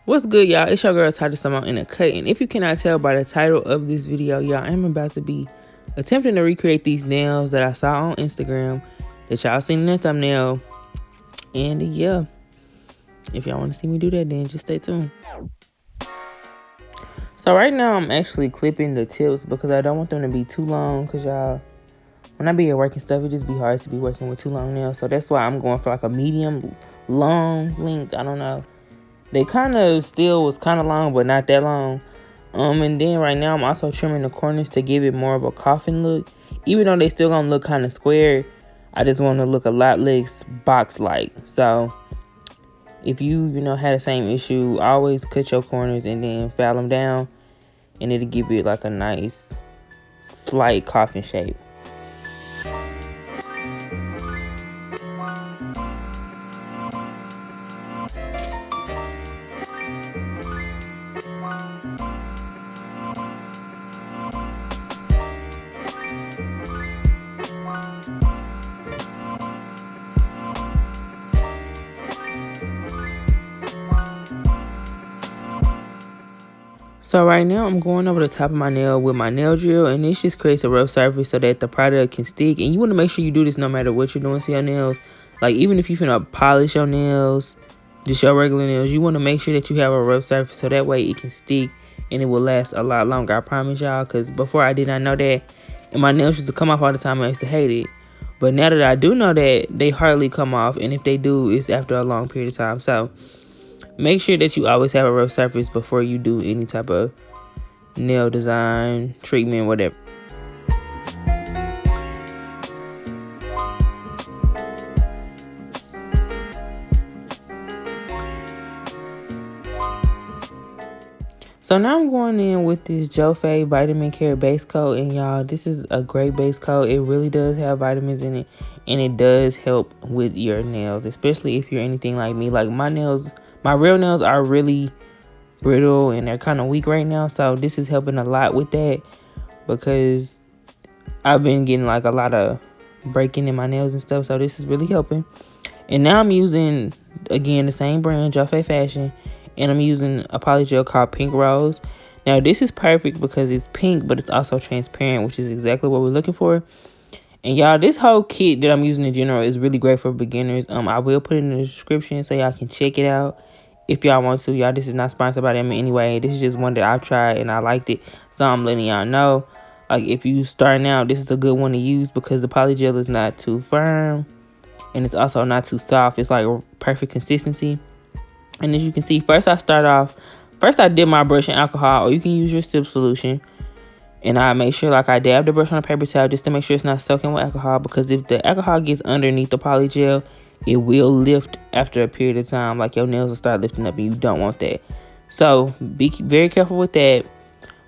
What's good, y'all? It's your girl Tati Simone in a cut. And if you cannot tell by the title of this video, y'all, I'm about to be attempting to recreate these nails that I saw on Instagram that y'all seen in the thumbnail. And yeah, if y'all want to see me do that, then just stay tuned. So right now I'm actually clipping the tips because I don't want them to be too long, because y'all, when I be at work and stuff, it just be hard to be working with too long nails. So that's why I'm going for like a medium long length. I don't know. They kind of still was kind of long, but not that long. And then right now I'm also trimming the corners to give it more of a coffin look. Even though they still gonna look kind of square, I just want to look a lot less box-like. So if you had the same issue, always cut your corners and then file them down, and it'll give it like a nice slight coffin shape. So right now I'm going over the top of my nail with my nail drill, and this just creates a rough surface so that the product can stick. And you want to make sure you do this no matter what you're doing to your nails. Like even if you're finna polish your nails, just your regular nails, you want to make sure that you have a rough surface so that way it can stick and it will last a lot longer. I promise y'all, because before I did not know that, and my nails used to come off all the time, I used to hate it. But now that I do know that, they hardly come off, and if they do, it's after a long period of time. So make sure that you always have a rough surface before you do any type of nail design, treatment, whatever. So now I'm going in with this Joe Vitamin Care base coat, and y'all, this is a great base coat. It really does have vitamins in it, and it does help with your nails, especially if you're anything like me. Like my nails, my real nails are really brittle and they're kind of weak right now, so this is helping a lot with that, because I've been getting like a lot of breaking in my nails and stuff, so this is really helping. And now I'm using, again, the same brand, Joe Fashion, and I'm using a polygel called Pink Rose. Now this is perfect because it's pink, but it's also transparent, which is exactly what we're looking for. And y'all, this whole kit that I'm using in general is really great for beginners. I will put it in the description so y'all can check it out if y'all want to. Y'all, this is not sponsored by them in any way. This is just one that I've tried and I liked it, so I'm letting y'all know. Like, if you starting out, this is a good one to use because the polygel is not too firm and it's also not too soft. It's like a perfect consistency. And as you can see, first I dip my brush in alcohol, or you can use your sip solution. And I make sure, like, I dab the brush on a paper towel just to make sure it's not soaking with alcohol, because if the alcohol gets underneath the polygel, it will lift after a period of time. Like, your nails will start lifting up, and you don't want that. So be very careful with that.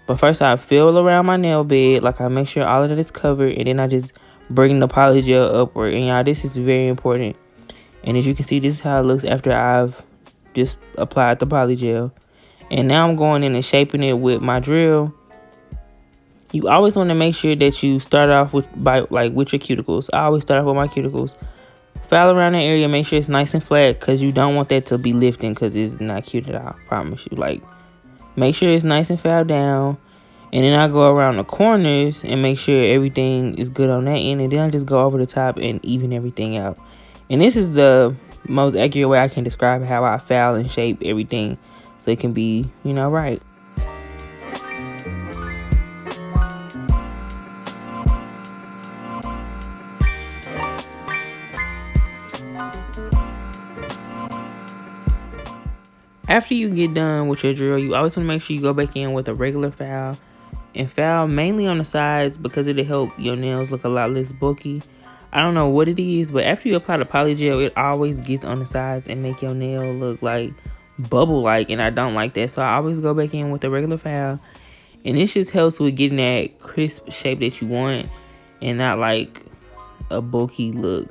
But first I feel around my nail bed, like I make sure all of it is covered, and then I just bring the polygel upward. And y'all, this is very important. And as you can see, this is how it looks after I've just applied the polygel. And now I'm going in and shaping it with my drill. You always want to make sure that you start off with your cuticles. I always start off with my cuticles. File around the area, make sure it's nice and flat, because you don't want that to be lifting, because it's not cute at all, I promise you. Like, make sure it's nice and filed down. And then I go around the corners and make sure everything is good on that end, and then I just go over the top and even everything out. And this is the most accurate way I can describe how I file and shape everything, so it can be, right. After you get done with your drill, you always want to make sure you go back in with a regular file, and file mainly on the sides, because it'll help your nails look a lot less bulky. I don't know what it is, but after you apply the polygel, it always gets on the sides and make your nail look like bubble-like, and I don't like that. So I always go back in with a regular file, and this just helps with getting that crisp shape that you want, and not like a bulky look,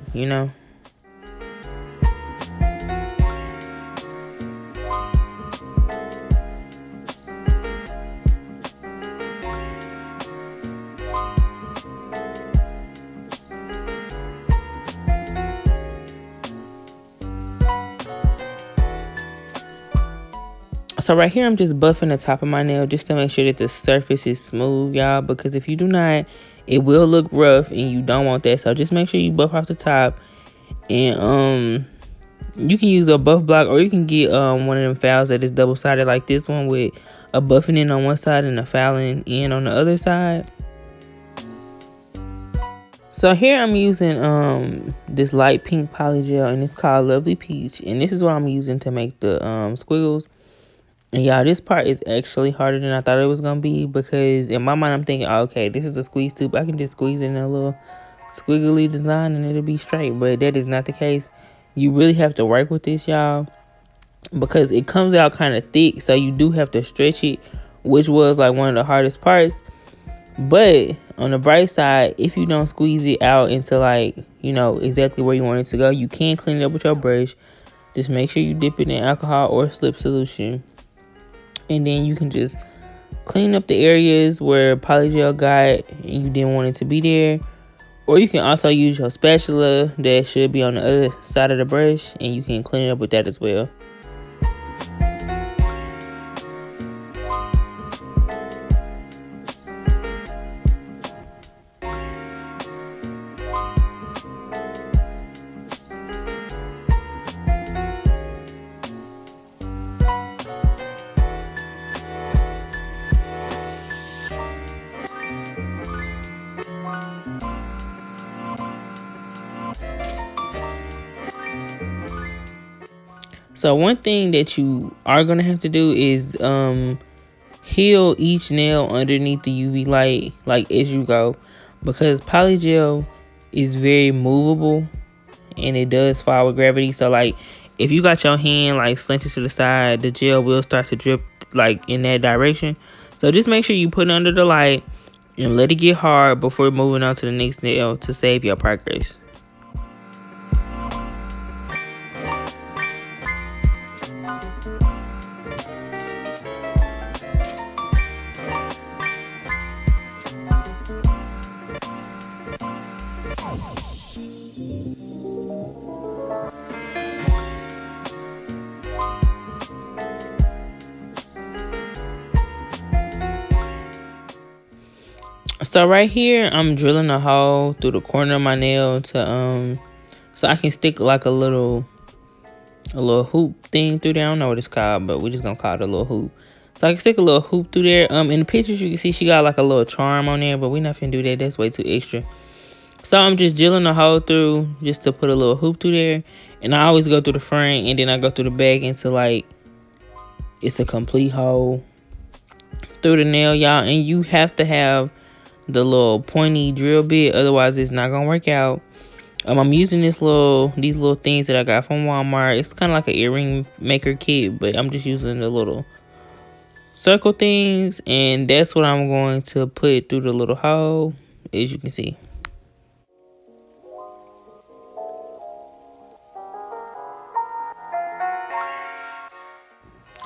So right here, I'm just buffing the top of my nail just to make sure that the surface is smooth, y'all. Because if you do not, it will look rough and you don't want that. So just make sure you buff off the top. And you can use a buff block, or you can get one of them files that is double-sided like this one, with a buffing end on one side and a filing end on the other side. So here I'm using this light pink polygel, and it's called Lovely Peach, and this is what I'm using to make the squiggles. And y'all, this part is actually harder than I thought it was gonna be, because in my mind I'm thinking, oh, okay, this is a squeeze tube, I can just squeeze in a little squiggly design and it'll be straight. But that is not the case. You really have to work with this, y'all, because it comes out kind of thick, so you do have to stretch it, which was like one of the hardest parts. But on the bright side, if you don't squeeze it out into, like, you know, exactly where you want it to go, you can clean it up with your brush. Just make sure you dip it in alcohol or slip solution, and then you can just clean up the areas where polygel got and you didn't want it to be there. Or you can also use your spatula that should be on the other side of the brush, and you can clean it up with that as well. So one thing that you are going to have to do is heal each nail underneath the UV light, like, as you go, because polygel is very movable and it does fall with gravity. So like, if you got your hand like slanted to the side, the gel will start to drip like in that direction. So just make sure you put it under the light and let it get hard before moving on to the next nail to save your progress. So right here, I'm drilling a hole through the corner of my nail to so I can stick like a little hoop thing through there. I don't know what it's called, but we're just gonna call it a little hoop. So I can stick a little hoop through there. In the pictures you can see she got like a little charm on there, but we're not gonna do that. That's way too extra. So I'm just drilling a hole through just to put a little hoop through there. And I always go through the front and then I go through the back until like it's a complete hole through the nail, y'all. And you have to have the little pointy drill bit, otherwise it's not gonna work out. I'm using these little things that I got from Walmart. It's kind of like an earring maker kit, but I'm just using the little circle things, and that's what I'm going to put through the little hole, as you can see.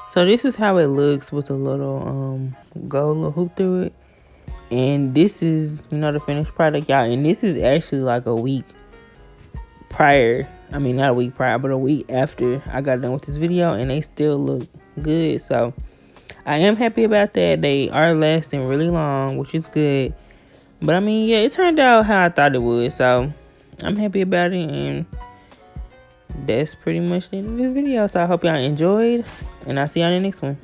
So this is how it looks with a little gold little hoop through it. And this is, you know, the finished product, y'all. And this is actually like a week prior. I mean, not a week prior, but a week after I got done with this video. And they still look good. So I am happy about that. They are lasting really long, which is good. But I mean, yeah, it turned out how I thought it would. So I'm happy about it. And that's pretty much the end of this video. So I hope y'all enjoyed. And I'll see y'all in the next one.